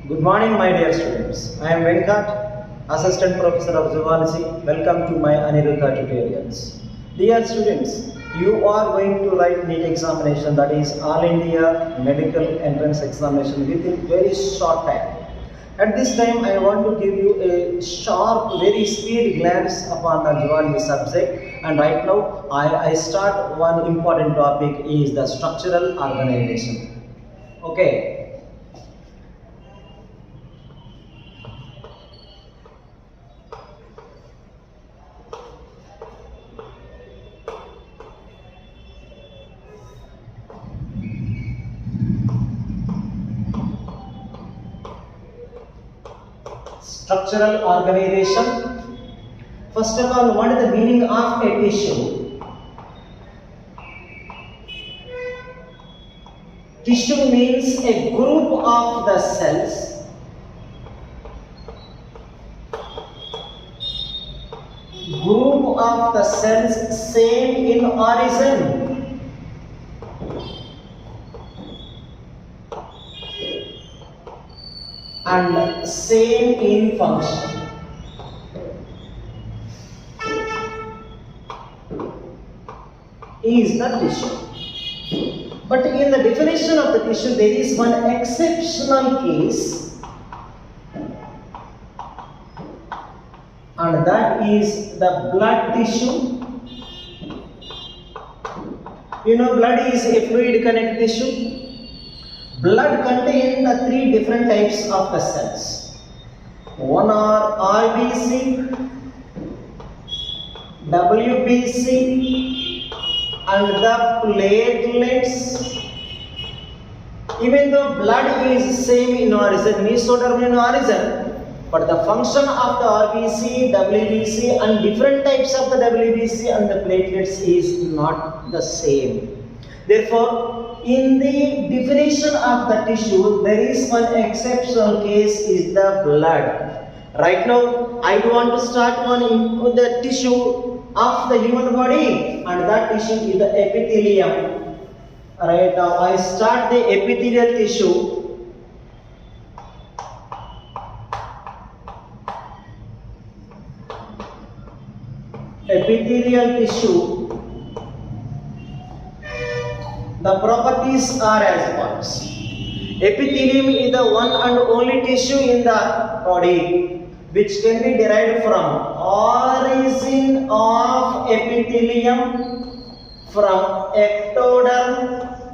Good morning, my dear students. I am Venkat, Assistant Professor of Zoology. Welcome to my Aniruddha tutorials. Dear students, you are going to write NEET examination, that is All India Medical Entrance Examination, within very short time. At this time, I want to give you a sharp, very speed glance upon the zoology subject. And right now, I start one important topic is the structural organization. Okay. Structural organization. First of all, what is the meaning of a tissue? Tissue means a group of the cells same in origin and same in function. Is the tissue. But in the definition of the tissue, there is one exceptional case, and that is the blood tissue. You know, blood is a fluid connected tissue. Blood contains the three different types of the cells. One are RBC, WBC, and the platelets. Even though blood is same in origin, mesodermal in origin, but the function of the RBC, WBC, and different types of the WBC and the platelets is not the same. Therefore, in the definition of the tissue, there is one exceptional case is the blood. Right now, I want to start with the tissue of the human body, and that tissue is the epithelium. Right now, I start the epithelial tissue. Epithelial tissue. The properties are as follows. Epithelium is the one and only tissue in the body which can be derived from origin of epithelium from ectoderm,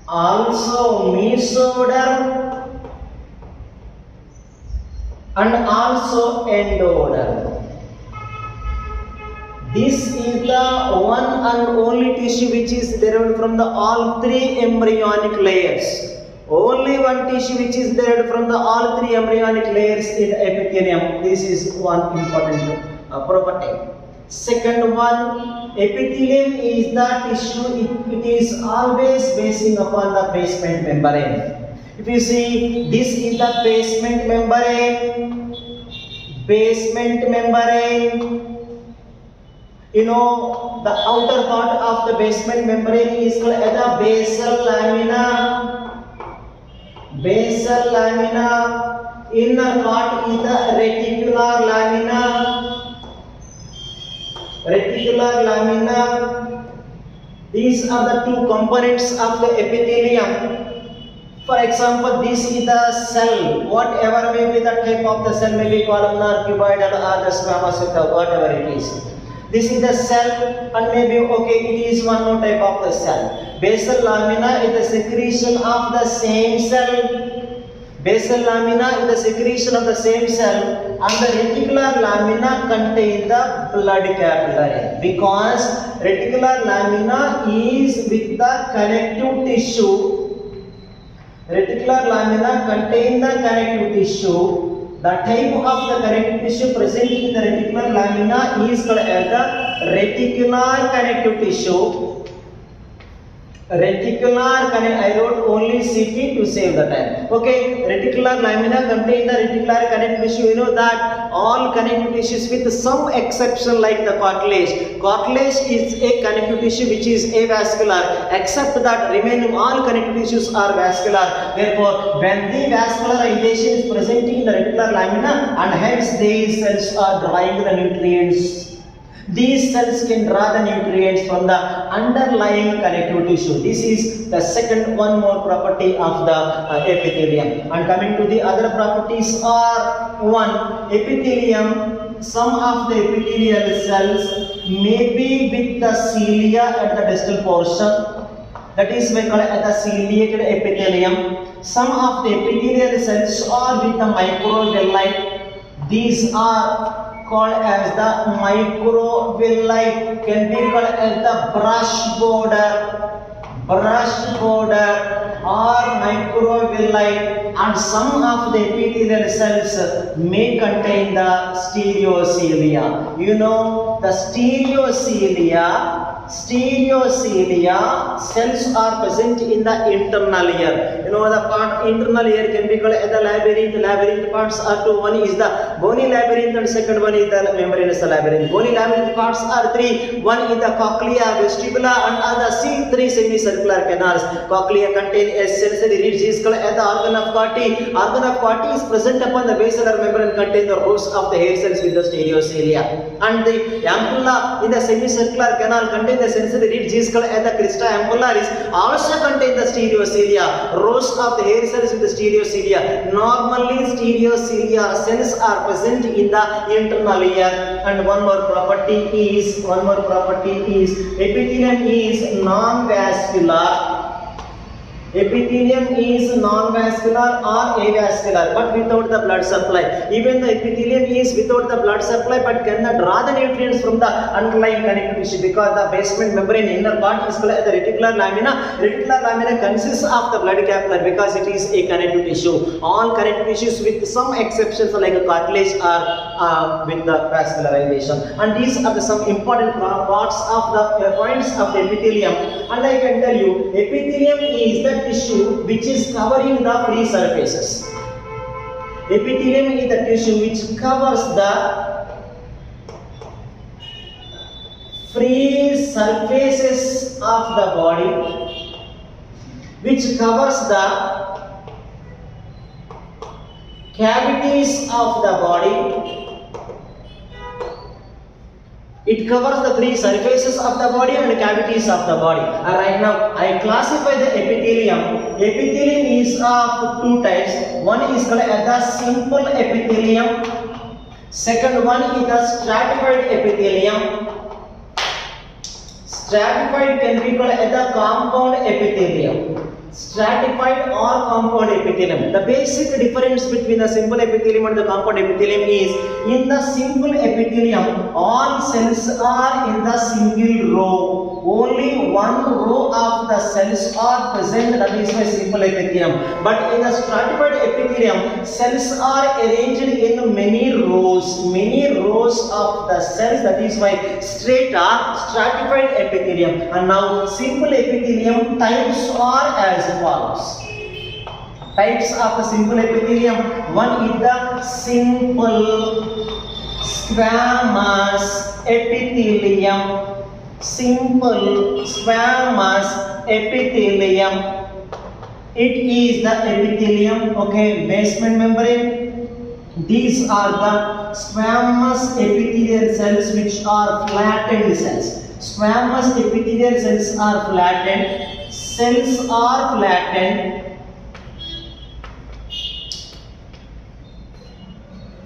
also mesoderm, and also endoderm. This is the one and only tissue which is derived from the all three embryonic layers. Only one tissue which is derived from the all three embryonic layers is epithelium. This is one important property. Second one, epithelium is the tissue, it is always basing upon the basement membrane. If you see, this is the basement membrane. Basement membrane. You know, the outer part of the basement membrane is called as the basal lamina. Basal lamina. Inner part is the reticular lamina. Reticular lamina. These are the two components of the epithelium. For example, this is the cell. Whatever may be the type of the cell, may be columnar, cuboidal, or the squamous, whatever it is. This is the cell, and maybe it is one more type of the cell. Basal lamina is the secretion of the same cell. Basal lamina is the secretion of the same cell, and the reticular lamina contains the blood capillary, because reticular lamina is with the connective tissue. Reticular lamina contains the connective tissue. The type of the connective tissue present in the reticular lamina is called as the reticular connective tissue. Reticular connect. I wrote only CT to save the time. Okay, reticular lamina contain the reticular connective tissue. You know that all connective tissues with some exception like the cartilage. Cartilage is a connective tissue which is avascular. Except that remaining all connective tissues are vascular. Therefore, when the vascularization is present in the reticular lamina, and hence these cells are drawing the nutrients. These cells can draw the nutrients from the underlying connective tissue. This is the second one more property of the epithelium. And coming to the other properties are one, epithelium. Some of the epithelial cells may be with the cilia at the distal portion. That is we call it the ciliated epithelium. Some of the epithelial cells are with the microvilli. These are called as the microvilli, can be called as the brush border or microvilli, and some of the epithelial cells may contain the stereocilia. You know the stereocilia cells are present in the internal ear. You know the part internal ear can be called as the labyrinth. Labyrinth parts are two. One is the bony labyrinth and second one is the membranous labyrinth. Bony labyrinth parts are three. One is the cochlea, vestibula and other C3 semicircular canals. Cochlea contain a sensory ridge is called as the organ of Corti. Organ of Corti is present upon the basilar membrane contain the rows of the hair cells with the stereocilia. And the ampulla in the semicircular canal contain the sensory ridge is called as the crista ampullaris, also contain the stereocilia, rows of the hair cells with the stereocilia. Normally stereocilia cells are present in the internal ear. And one more property is epithelium is non-vascular. Epithelium is non-vascular or avascular, but without the blood supply. Even the epithelium is without the blood supply, but cannot draw the nutrients from the underlying connective tissue because the basement membrane inner part is called the reticular lamina. Reticular lamina consists of the blood capillary because it is a connective tissue. All connective tissues with some exceptions like a cartilage are with the vascularization. And these are the some important parts of the points of the epithelium. And I can tell you, epithelium is the tissue which is covering the free surfaces. Epithelium is the tissue which covers the free surfaces of the body, which covers the cavities of the body. It covers the free surfaces of the body and cavities of the body. Right now, I classify the epithelium. Epithelium is of two types. One is called as the simple epithelium. Second one is the stratified epithelium. Stratified can be called as the compound epithelium. Stratified or compound epithelium. The basic difference between the simple epithelium and the compound epithelium is, in the simple epithelium, all cells are in the single row. Only one row of the cells are present, that is why simple epithelium. But in the stratified epithelium, cells are arranged in many rows of the cells, that is why stratified epithelium. And now simple epithelium types are as follows. Types of the simple epithelium. One is the simple squamous epithelium. Simple squamous epithelium. It is the epithelium, okay, basement membrane. These are the squamous epithelial cells which are flattened cells. Squamous epithelial cells are flattened. Cells are flattened.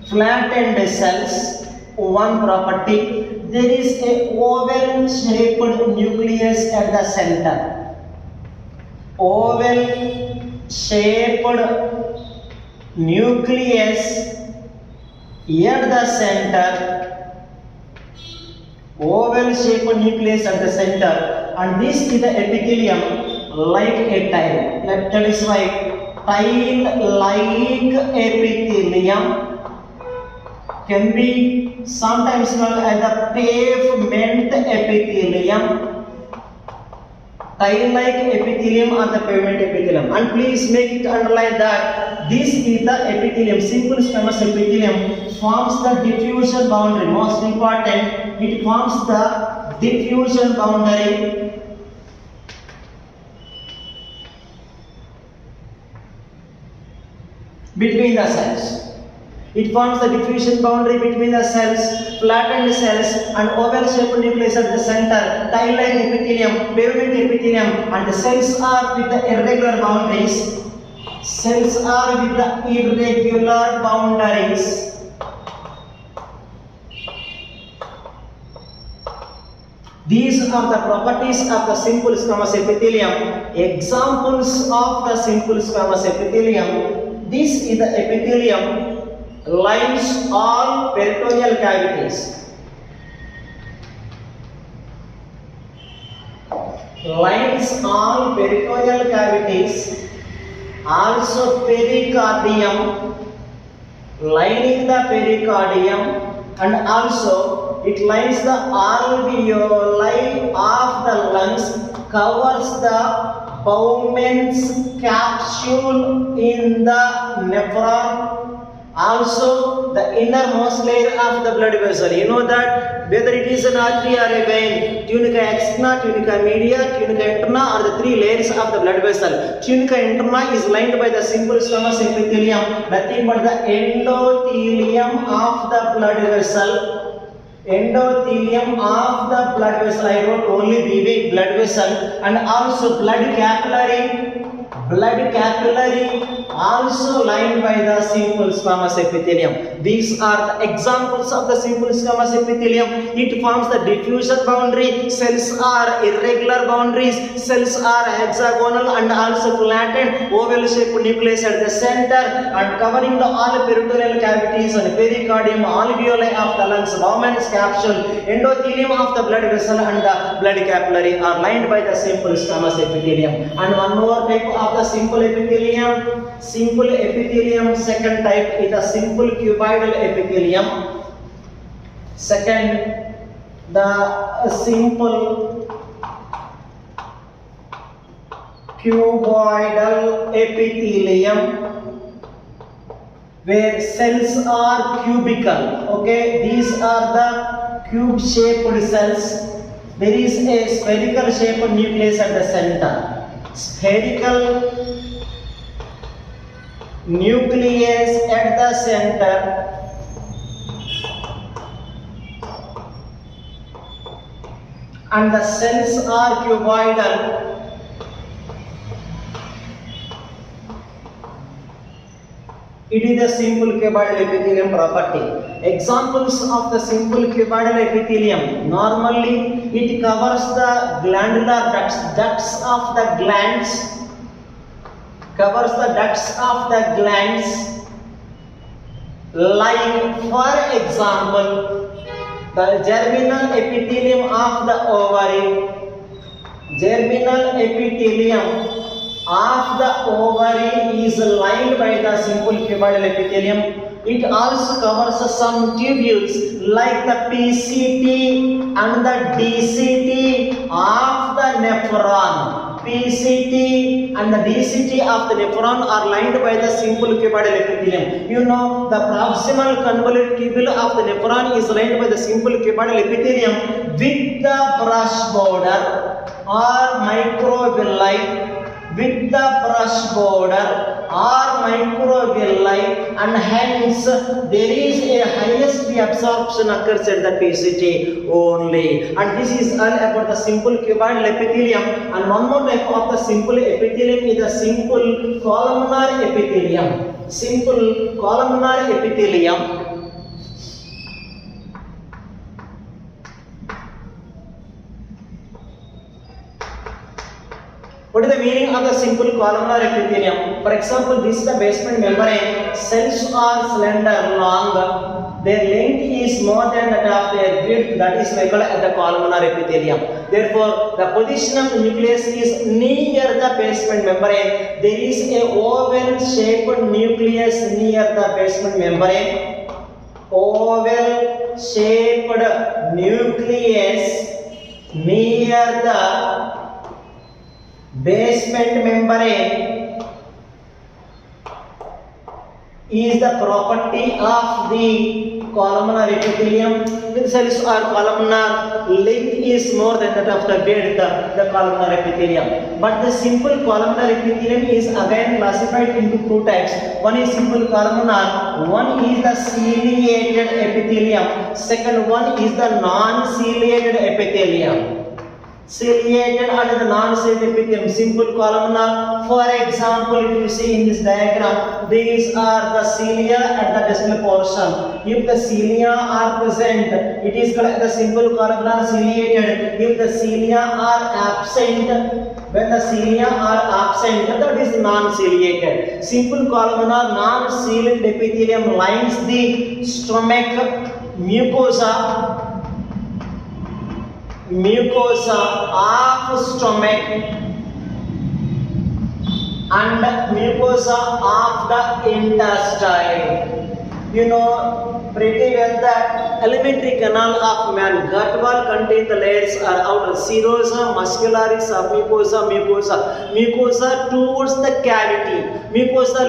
Flattened cells. One property, there is a oval shaped nucleus at the center. Oval shaped nucleus at the center. Oval shaped nucleus at the center, and this is the epithelium like a tile. That is why tile-like epithelium can be sometimes called as the pavement epithelium. tile-like epithelium or the pavement epithelium. And please make it underline that this is the epithelium, simple squamous epithelium forms the diffusion boundary. Most important, it forms the diffusion boundary between the cells. It forms the diffusion boundary between the cells, flattened cells and oval-shaped nucleus at the center, tile-like epithelium, pavement epithelium, and the cells are with the irregular boundaries. Cells are with the irregular boundaries. These are the properties of the simple squamous epithelium. Examples of the simple squamous epithelium. This is the epithelium lines all peritoneal cavities. Lines all peritoneal cavities. Also pericardium, lining the pericardium, and also it lines the alveoli of the lungs, covers the Bowman's capsule in the nephron. Also the innermost layer of the blood vessel. You know that whether it is an artery or a vein, tunica externa, tunica media, tunica interna are the three layers of the blood vessel. Tunica interna is lined by the simple squamous epithelium, nothing but the endothelium of the blood vessel. Endothelium of the blood vessel. I wrote only BV, blood vessel, and also blood capillary. Blood capillary also lined by the simple squamous epithelium. These are the examples of the simple squamous epithelium. It forms the diffusion boundary. Cells are irregular boundaries. Cells are hexagonal and also flattened, oval-shaped nucleus at the center and covering the all peritoneal cavities and pericardium, alveoli of the lungs, Bowman's capsule, endothelium of the blood vessel and the blood capillary are lined by the simple squamous epithelium. And one more type of the simple epithelium. Simple epithelium, second type is the simple cuboidal epithelium. Second, the simple cuboidal epithelium, where cells are cubical. Okay, these are the cube shaped cells. There is a spherical shaped nucleus at the center. Spherical nucleus at the center, and the cells are cuboidal. It is the simple cuboidal epithelium property. Examples of the simple cuboidal epithelium. Normally, it covers the glandular ducts of the glands. Covers the ducts of the glands, like for example the germinal epithelium of the ovary. Germinal epithelium of the ovary is lined by the simple cuboidal epithelium. It also covers some tubules like the PCT and the DCT of the nephron. PCT and the DCT of the nephron are lined by the simple cuboidal epithelium. You know, the proximal convolute tubule of the nephron is lined by the simple cuboidal epithelium with the brush border or microvilli. With the brush border or microvilli, and hence there is a highest absorption occurs at the PCT only. And this is all about the simple cuboidal epithelium. And one more type of the simple epithelium is the simple columnar epithelium. Simple columnar epithelium. What is the meaning of the simple columnar epithelium? For example, this is the basement membrane. Cells are slender, long. Their length is more than that of their width. That is called as the columnar epithelium. Therefore, the position of the nucleus is near the basement membrane. There is a oval-shaped nucleus near the basement membrane. Oval-shaped nucleus near the Basement membrane is the property of the columnar epithelium. With cells are columnar, length is more than that of the width, the columnar epithelium. But the simple columnar epithelium is again classified into two types. One is simple columnar, one is the ciliated epithelium. Second one is the non-ciliated epithelium. Ciliated and the non-ciliated epithelium, simple columnar. For example, if you see in this diagram, these are the cilia at the distal portion. If the cilia are present, it is called the simple columnar ciliated. If the cilia are absent, when the cilia are absent, that is non-ciliated. Simple columnar non-ciliated epithelium lines the stomach mucosa of stomach and mucosa of the intestine. You know pretty well that alimentary canal of man, gut wall contain the layers are outer serosa, muscularis of mucosa towards the cavity, mucosa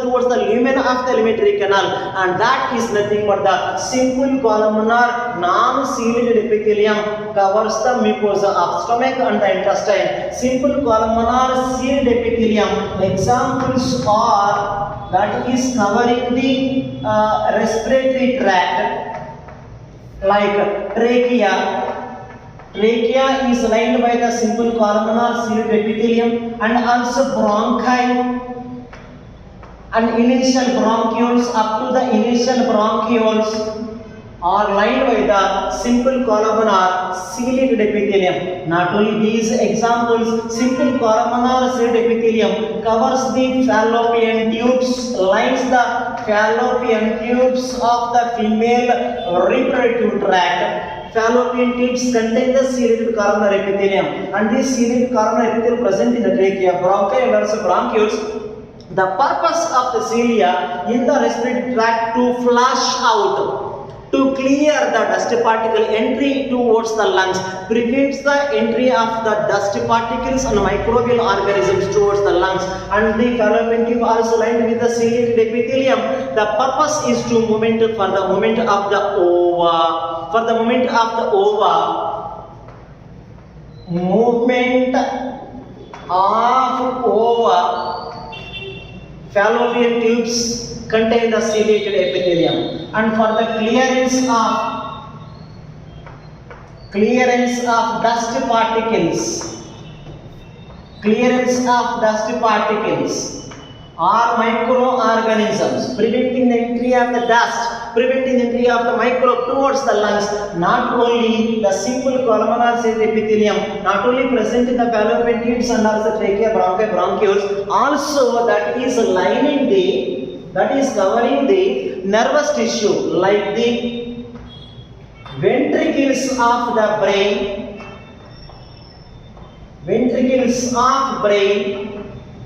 towards the lumen of the alimentary canal, and that is nothing but the simple columnar non-ciliated epithelium covers the mucosa of stomach and the intestine. Simple columnar ciliated epithelium examples are that is covering the respiratory tract, like trachea. Trachea is lined by the simple columnar ciliated epithelium, and also bronchi and initial bronchioles up to the initial bronchioles are lined by the simple columnar ciliated epithelium. Not only these examples, simple columnar ciliated epithelium covers the fallopian tubes, lines the fallopian tubes of the female reproductive tract. Fallopian tubes contain the ciliated columnar epithelium, and this ciliated columnar epithelium present in the trachea, bronchi and also bronchioles. The purpose of the cilia in the respiratory tract to flush out, to clear the dust particle entry towards the lungs, prevents the entry of the dust particles and microbial organisms towards the lungs, and the fallopian tube also lined with the ciliated epithelium. The purpose is to movement for the movement of the ova. For the movement of the ova, movement of ova, fallopian tubes contain the ciliated epithelium, and for the clearance of dust particles or microorganisms, preventing the entry of the dust, preventing the entry of the microbe towards the lungs. Not only the simple columnar ciliated epithelium, not only present in the fallopian tubes and also trachea, bronchi, bronchioles, also that is lining that is covering the nervous tissue, like the ventricles of the brain.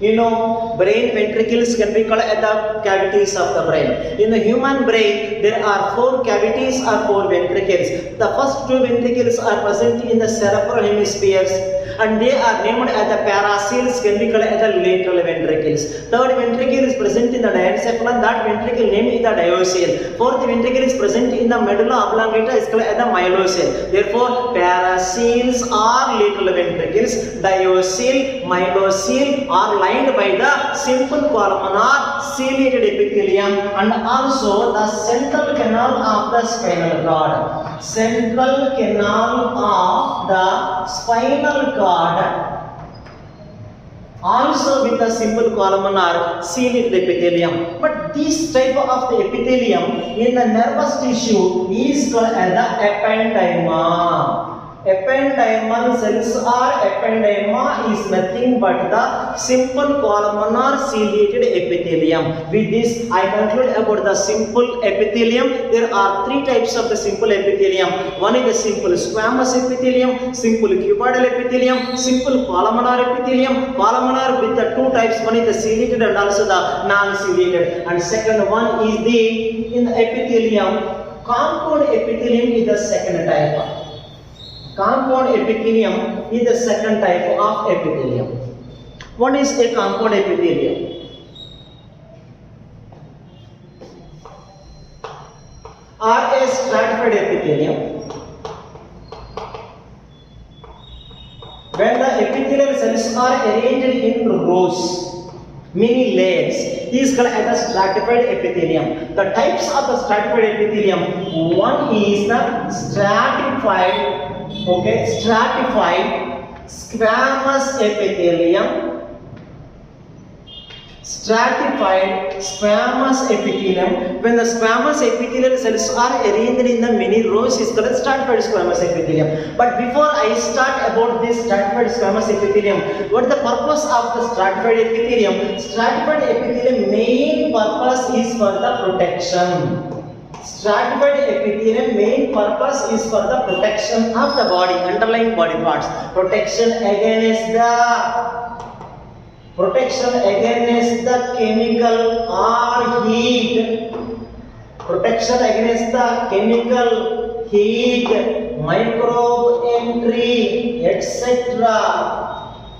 You know, brain ventricles can be called as the cavities of the brain. In the human brain, there are 4 cavities or 4 ventricles. The first 2 ventricles are present in the cerebral hemispheres, and they are named as the paraceles, can be called as the lateral ventricles. Third ventricle is present in the diencephalon, that ventricle name is the diocele. Fourth ventricle is present in the medulla oblongata, is called as the myelocele. Therefore, paraceles are lateral ventricles, diocele, myelocele are lined by the simple columnar ciliated epithelium, and also the central canal of the spinal cord. Central canal of the spinal cord also with a simple columnar ciliated epithelium. But this type of the epithelium in the nervous tissue is called as the ependyma. Ependymal cells or ependyma is nothing but the simple columnar ciliated epithelium. With this, I conclude about the simple epithelium. There are 3 types of the simple epithelium. One is the simple squamous epithelium, simple cuboidal epithelium, simple columnar epithelium. Columnar with the 2 types. One is the ciliated and also the non-ciliated. And second one is the in the epithelium, compound epithelium is the second type. Compound epithelium is the second type of epithelium. One is a compound epithelium. Or a stratified epithelium. When the epithelial cells are arranged in rows, many layers, is called as the stratified epithelium. The types of the stratified epithelium, one is the stratified squamous epithelium. Stratified squamous epithelium. When the squamous epithelial cells are arranged in the many rows, is called stratified squamous epithelium. But before I start about this stratified squamous epithelium, what is the purpose of the stratified epithelium? Stratified epithelium main purpose is for the protection. Stratified epithelium main purpose is for the protection of the body, underlying body parts. Protection against the chemical or heat. Protection against the chemical heat, microbe entry, etc.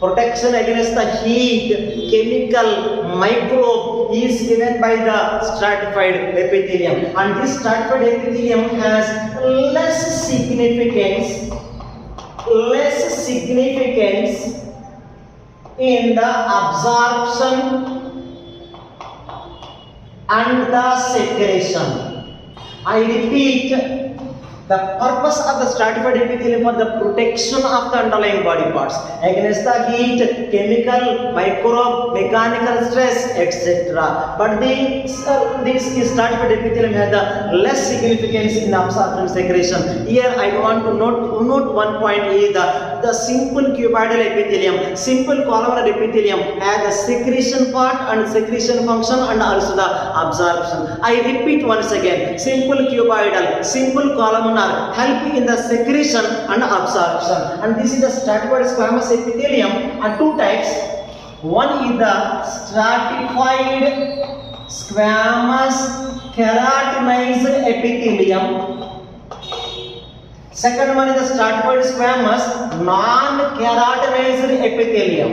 Protection against the heat, chemical, microbe is given by the stratified epithelium. And this stratified epithelium has less significance in the absorption and the secretion. I repeat, the purpose of the stratified epithelium for the protection of the underlying body parts against the heat, chemical, microbe, mechanical stress, etc. But this stratified epithelium has the less significance in absorption and secretion. Here I want to note one point is the simple cuboidal epithelium, simple columnar epithelium has the secretion part and secretion function and also the absorption. I repeat once again, simple cuboidal, simple columnar help in the secretion and absorption. And this is the stratified squamous epithelium, and two types. One is the stratified squamous keratinized epithelium. Second one is the stratified squamous non-keratinized epithelium.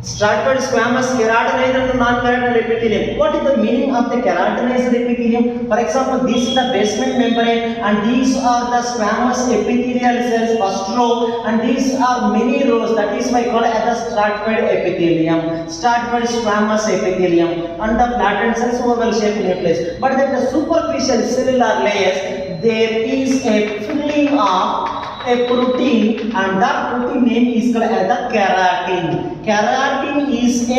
Stratified squamous keratinized and non-keratinized epithelium. What is the meaning of the keratinized epithelium? For example, this is the basement membrane and these are the squamous epithelial cells, first row, and these are many rows. That is why called as the stratified epithelium. Stratified squamous epithelium and the flattened cells oval shaped nucleus. But at the superficial cellular layers, there is a filling of a protein, and that protein name is called as the keratin. Keratin is a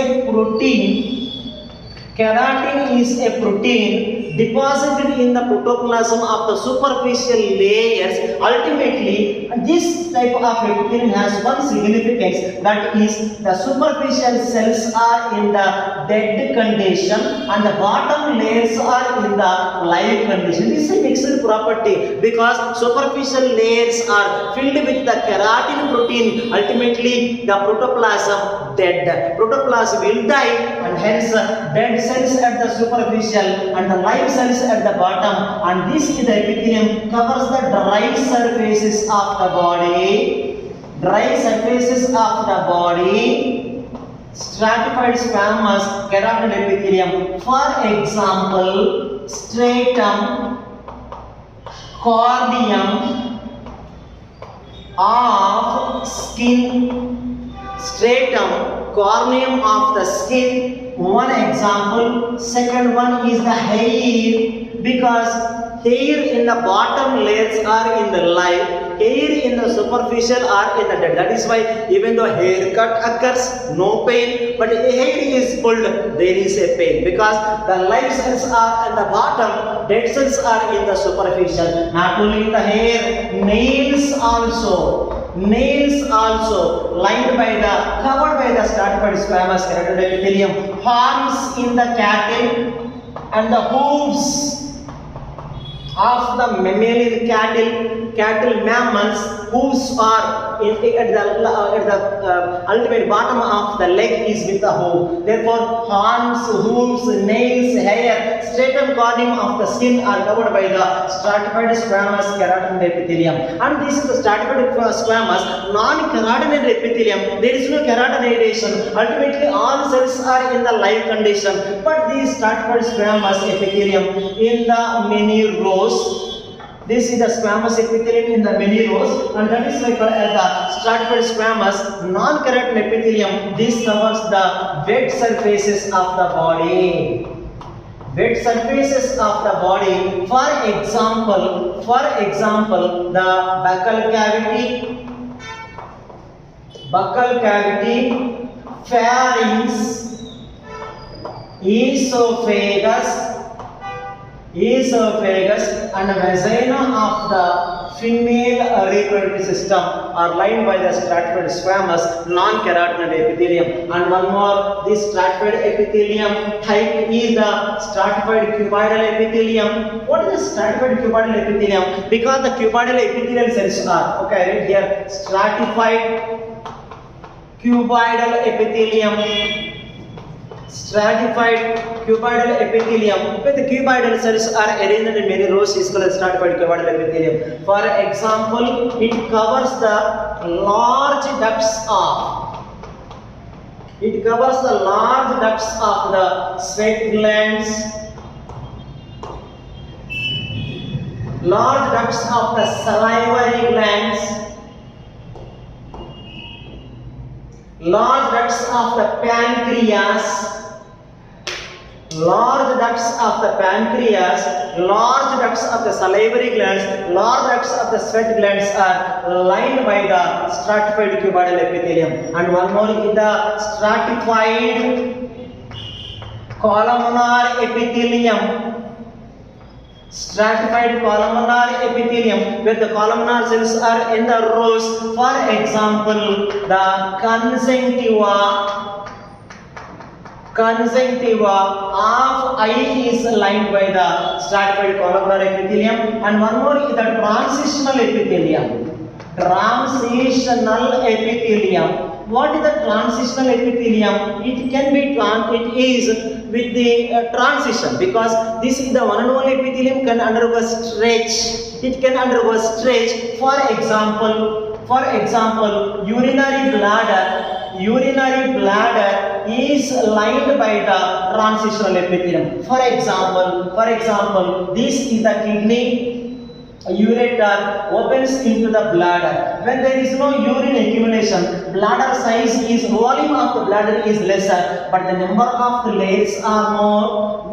protein deposited in the protoplasm of the superficial layers. Ultimately, this type of epithelium has one significance, that is the superficial cells are in the dead condition and the bottom layers are in the live condition. This is a mixed property because superficial layers are filled with the keratin protein. Ultimately, the protoplasm dead. Protoplasm will die, and hence dead cells at the superficial and the live cells at the bottom. And this is the epithelium covers the dry surfaces of the body. Stratified squamous keratin epithelium. For example, stratum, corneum of skin. Stratum, corneum of the skin, one example. Second one is the hair, because hair in the bottom layers are in the live, hair in the superficial are in the dead. That is why even though haircut occurs, no pain, but hair is pulled, there is a pain, because the live cells are at the bottom, dead cells are in the superficial. Not only the hair, nails also lined by the covered by the stratified squamous keratin epithelium. Horns in the cattle and the hooves of the mammalian cattle mammals hooves are at the ultimate bottom of the leg is with the hoof. Therefore, horns, hooves, nails, hair, stratum corneum of the skin are covered by the stratified squamous carotid epithelium. And this is the stratified squamous non-carotid epithelium. There is no keratinization. Ultimately, all cells are in the live condition. But these stratified squamous epithelium in the many rows. This is the squamous epithelium in the many rows, and that is called as the stratified squamous non-carotid epithelium. This covers the wet surfaces of the body. Wet surfaces of the body. For example, the buccal cavity, pharynx, esophagus and vagina of the female reproductive system are lined by the stratified squamous non-carotid epithelium. And one more, this stratified epithelium type is the stratified cuboidal epithelium. What is the stratified cuboidal epithelium? Because the cuboidal epithelial cells are, okay, I read here, stratified cuboidal epithelium. Stratified cuboidal epithelium. When the cuboidal cells are arranged in many rows is called stratified cuboidal epithelium. For example, it covers the large ducts of the sweat glands, large ducts of the salivary glands, large ducts of the pancreas, large ducts of the salivary glands, large ducts of the sweat glands are lined by the stratified cuboidal epithelium. And one more is the stratified columnar epithelium. Stratified columnar epithelium, where the columnar cells are in the rows. For example, the conjunctiva of eye is lined by the stratified columnar epithelium. And one more is the transitional epithelium. What is the transitional epithelium? It is with the transition, because this is the one and only epithelium can undergo stretch. It can undergo stretch. For example, urinary bladder is lined by the transitional epithelium. For example, this is the kidney. Ureter opens into the bladder. When there is no urine accumulation, bladder size is, volume of the bladder is lesser, but the number of the layers are more,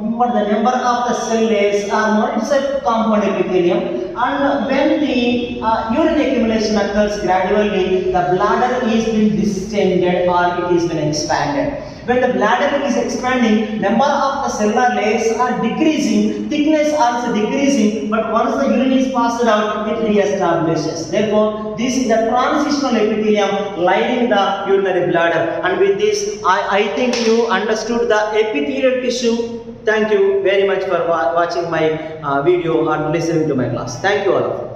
cell layers are more. It's a compound epithelium. And when the urine accumulation occurs gradually, the bladder is being distended or it is being expanded. When the bladder is expanding, number of the cellular layers are decreasing, thickness also decreasing, but once the urine is passed out, it re-establishes. Therefore, this is the transitional epithelium lining the urinary bladder. And with this, I think you understood the epithelial tissue. Thank you very much for watching my video or listening to my class. Thank you all of you.